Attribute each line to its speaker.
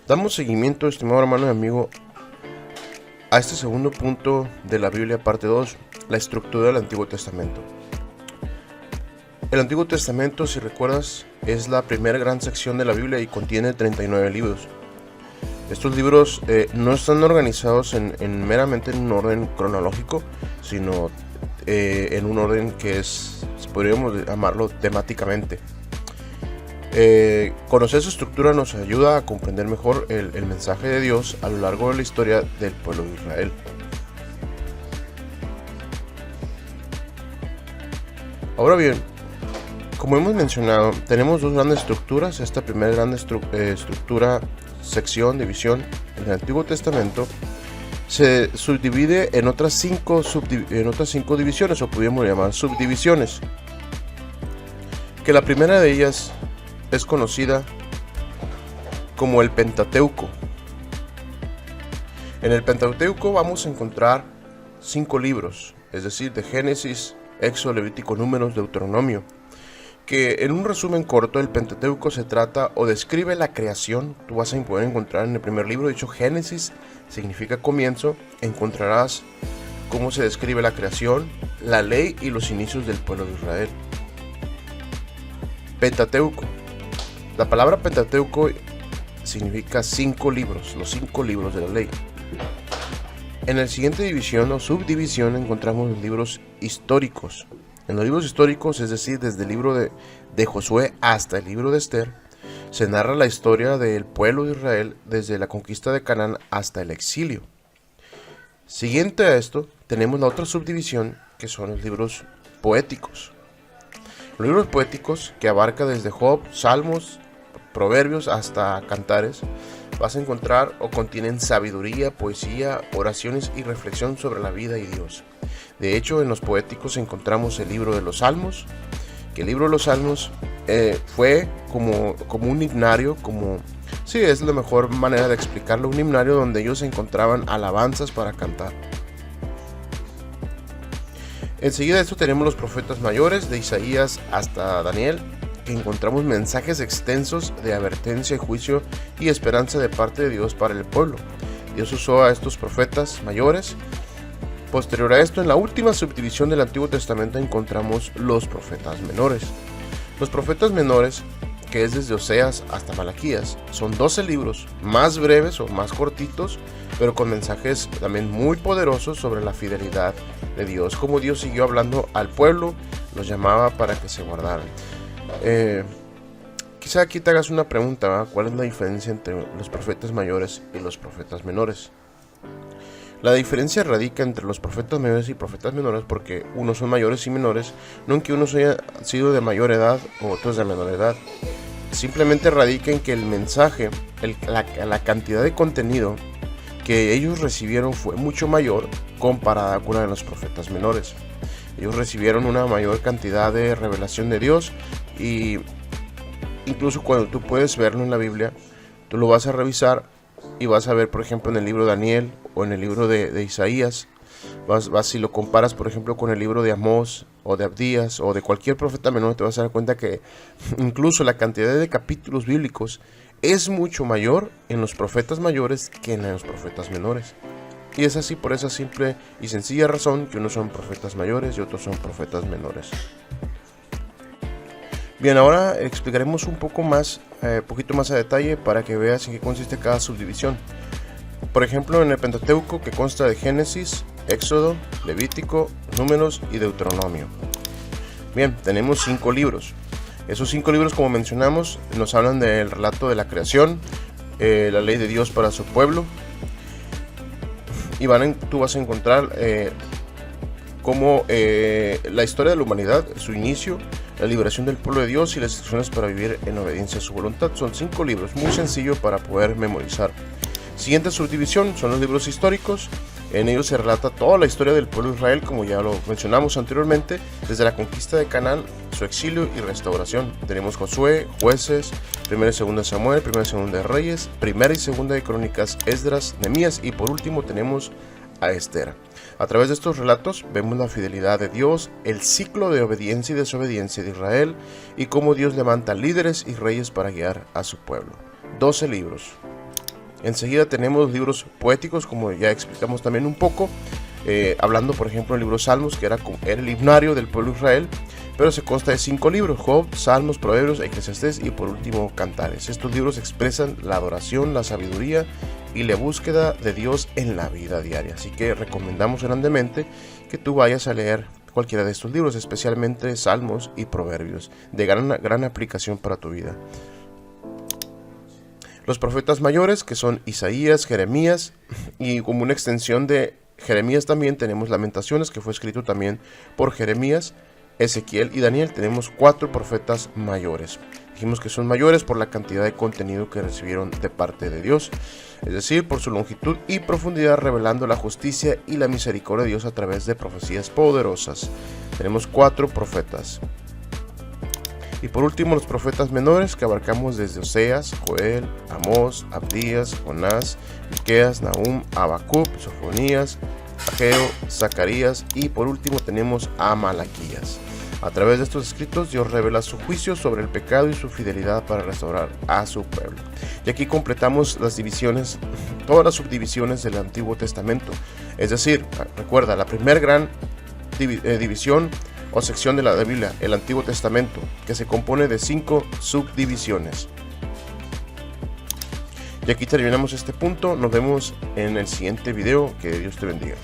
Speaker 1: Damos seguimiento, estimado hermano y amigo, a este segundo punto de la Biblia, parte 2, la estructura del Antiguo Testamento. El Antiguo Testamento, si recuerdas, es la primera gran sección de la Biblia y contiene 39 libros. Estos libros no están organizados meramente en un orden cronológico, sino en un orden que podríamos llamarlo temáticamente. Conocer su estructura nos ayuda a comprender mejor el mensaje de Dios a lo largo de la historia del pueblo de Israel. Ahora bien, como hemos mencionado, tenemos dos grandes estructuras. Esta primera gran estructura, división en el Antiguo Testamento, se subdivide en otras cinco divisiones, o podríamos llamar subdivisiones, que la primera de ellas es conocida como el Pentateuco. En el Pentateuco vamos a encontrar 5 libros, es decir, de Génesis, Éxodo, Levítico, Números, Deuteronomio, que en un resumen corto, el Pentateuco se trata o describe la creación. Tú vas a poder encontrar en el primer libro, de hecho Génesis significa comienzo, encontrarás cómo se describe la creación, la ley y los inicios del pueblo de Israel. Pentateuco. La palabra Pentateuco significa 5 libros, los 5 libros de la ley. En la siguiente división o subdivisión encontramos los libros históricos. En los libros históricos, es decir, desde el libro de Josué hasta el libro de Esther, se narra la historia del pueblo de Israel desde la conquista de Canaán hasta el exilio. Siguiente a esto, tenemos la otra subdivisión, que son los libros poéticos. Los libros poéticos, que abarca desde Job, Salmos, Proverbios hasta Cantares, vas a encontrar o contienen sabiduría, poesía, oraciones y reflexión sobre la vida y Dios. De hecho, en los poéticos encontramos el libro de los Salmos, que el libro de los Salmos fue como un himnario, es la mejor manera de explicarlo, un himnario donde ellos encontraban alabanzas para cantar. Enseguida de esto tenemos los profetas mayores, de Isaías hasta Daniel, que encontramos mensajes extensos de advertencia, juicio y esperanza de parte de Dios para el pueblo. Dios usó a estos profetas mayores. Posterior a esto, en la última subdivisión del Antiguo Testamento encontramos los profetas menores. Los profetas menores, que es desde Oseas hasta Malaquías, son 12 libros más breves o más cortitos, pero con mensajes también muy poderosos sobre la fidelidad de Dios, cómo Dios siguió hablando al pueblo, los llamaba para que se guardaran. Quizá aquí te hagas una pregunta, ¿verdad? ¿Cuál es la diferencia entre los profetas mayores y los profetas menores? La diferencia radica entre los profetas mayores y profetas menores porque unos son mayores y menores, no en que unos haya sido de mayor edad o otros de menor edad. Simplemente radica en que el mensaje, la cantidad de contenido que ellos recibieron fue mucho mayor comparada con la de los profetas menores. Ellos recibieron una mayor cantidad de revelación de Dios, y incluso cuando tú puedes verlo en la Biblia, tú lo vas a revisar y vas a ver, por ejemplo, en el libro de Daniel o en el libro de Isaías, si lo comparas, por ejemplo, con el libro de Amós o de Abdías o de cualquier profeta menor, te vas a dar cuenta que incluso la cantidad de capítulos bíblicos es mucho mayor en los profetas mayores que en los profetas menores. Y es así por esa simple y sencilla razón que unos son profetas mayores y otros son profetas menores. Bien, ahora explicaremos un poquito más a detalle para que veas en qué consiste cada subdivisión. Por ejemplo, en el Pentateuco, que consta de Génesis, Éxodo, Levítico, Números y Deuteronomio. Bien, tenemos 5 libros. Esos 5 libros, como mencionamos, nos hablan del relato de la creación, la ley de Dios para su pueblo. Y tú vas a encontrar cómo la historia de la humanidad, su inicio, la liberación del pueblo de Dios y las instrucciones para vivir en obediencia a su voluntad. Son 5 libros, muy sencillo para poder memorizar. Siguiente subdivisión son los libros históricos. En ellos se relata toda la historia del pueblo de Israel, como ya lo mencionamos anteriormente, desde la conquista de Canaán, su exilio y restauración. Tenemos Josué, Jueces, 1 y 2 Samuel, 1 y 2 de Reyes, 1 y 2 de Crónicas, Esdras, Nehemías, y por último tenemos a Esther. A través de estos relatos vemos la fidelidad de Dios, el ciclo de obediencia y desobediencia de Israel y cómo Dios levanta líderes y reyes para guiar a su pueblo. 12 libros. Enseguida tenemos libros poéticos, como ya explicamos también un poco, hablando por ejemplo del libro Salmos, que era el himnario del pueblo de Israel, pero se consta de 5 libros: Job, Salmos, Proverbios, Eclesiastés y por último Cantares. Estos libros expresan la adoración, la sabiduría y la búsqueda de Dios en la vida diaria. Así que recomendamos grandemente que tú vayas a leer cualquiera de estos libros, especialmente Salmos y Proverbios, de gran aplicación para tu vida. Los profetas mayores, que son Isaías, Jeremías, y como una extensión de Jeremías también tenemos Lamentaciones, que fue escrito también por Jeremías, Ezequiel y Daniel. Tenemos 4 profetas mayores. Dijimos que son mayores por la cantidad de contenido que recibieron de parte de Dios, es decir, por su longitud y profundidad, revelando la justicia y la misericordia de Dios a través de profecías poderosas. Tenemos 4 profetas. Y por último, los profetas menores, que abarcamos desde Oseas, Joel, Amós, Abdías, Jonás, Miqueas, Nahum, Habacuc, Sofonías, Ageo, Zacarías y por último tenemos a Malaquías. A través de estos escritos, Dios revela su juicio sobre el pecado y su fidelidad para restaurar a su pueblo. Y aquí completamos las divisiones, todas las subdivisiones del Antiguo Testamento. Es decir, recuerda, la primera gran división o sección de la Biblia, el Antiguo Testamento, que se compone de 5 subdivisiones. Y aquí terminamos este punto. Nos vemos en el siguiente video. Que Dios te bendiga.